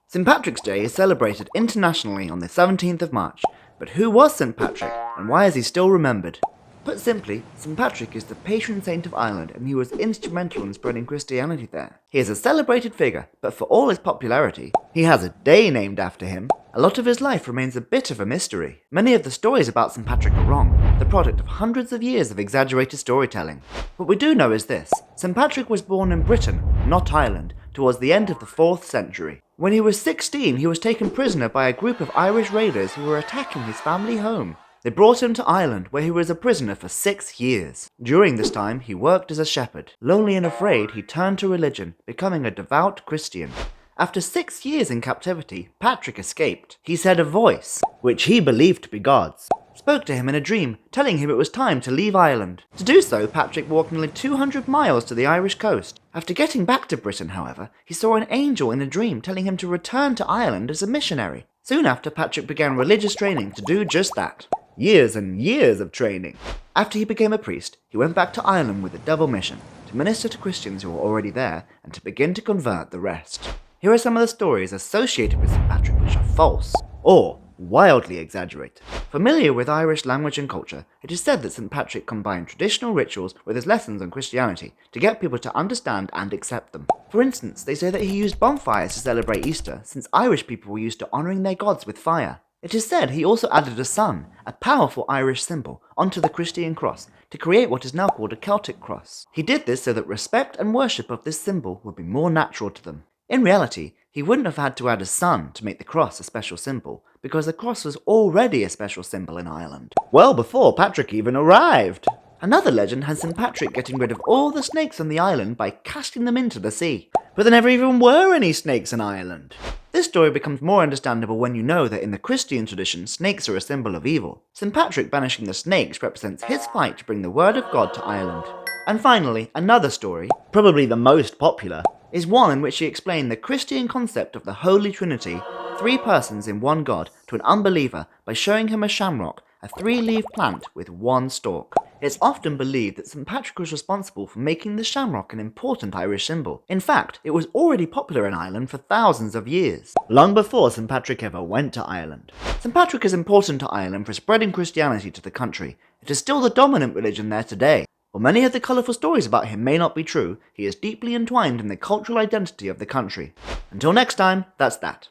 St. Patrick's Day is celebrated internationally on the 17th of March, but who was St. Patrick and why is he still remembered? Put simply, St. Patrick is the patron saint of Ireland and he was instrumental in spreading Christianity there. He is a celebrated figure, but for all his popularity, he has a day named after him. A lot of his life remains a bit of a mystery. Many of the stories about St. Patrick are wrong, the product of hundreds of years of exaggerated storytelling. What we do know is this: St. Patrick was born in Britain, not Ireland, towards the end of the 4th century. When he was 16, he was taken prisoner by a group of Irish raiders who were attacking his family home. They brought him to Ireland, where he was a prisoner for 6 years. During this time, he worked as a shepherd. Lonely and afraid, he turned to religion, becoming a devout Christian. After 6 years in captivity, Patrick escaped. He said a voice, which he believed to be God's, spoke to him in a dream, telling him it was time to leave Ireland. To do so, Patrick walked nearly 200 miles to the Irish coast. After getting back to Britain, however, he saw an angel in a dream telling him to return to Ireland as a missionary. Soon after, Patrick began religious training to do just that. Years and years of training. After he became a priest, he went back to Ireland with a double mission: to minister to Christians who were already there, and to begin to convert the rest. Here are some of the stories associated with St. Patrick which are false, or wildly exaggerated. Familiar with Irish language and culture, it is said that St. Patrick combined traditional rituals with his lessons on Christianity to get people to understand and accept them. For instance, they say that he used bonfires to celebrate Easter, since Irish people were used to honouring their gods with fire. It is said he also added a sun, a powerful Irish symbol, onto the Christian cross to create what is now called a Celtic cross. He did this so that respect and worship of this symbol would be more natural to them. In reality, he wouldn't have had to add a sun to make the cross a special symbol, because the cross was already a special symbol in Ireland, well before Patrick even arrived. Another legend has St. Patrick getting rid of all the snakes on the island by casting them into the sea. But there never even were any snakes in Ireland. This story becomes more understandable when you know that in the Christian tradition, snakes are a symbol of evil. St. Patrick banishing the snakes represents his fight to bring the word of God to Ireland. And finally, another story, probably the most popular, is one in which he explained the Christian concept of the Holy Trinity, 3 persons in one God, to an unbeliever by showing him a shamrock, a 3-leaved plant with 1 stalk. It's often believed that St. Patrick was responsible for making the shamrock an important Irish symbol. In fact, it was already popular in Ireland for thousands of years, long before St. Patrick ever went to Ireland. St. Patrick is important to Ireland for spreading Christianity to the country. It is still the dominant religion there today. While many of the colourful stories about him may not be true, he is deeply entwined in the cultural identity of the country. Until next time, that's that.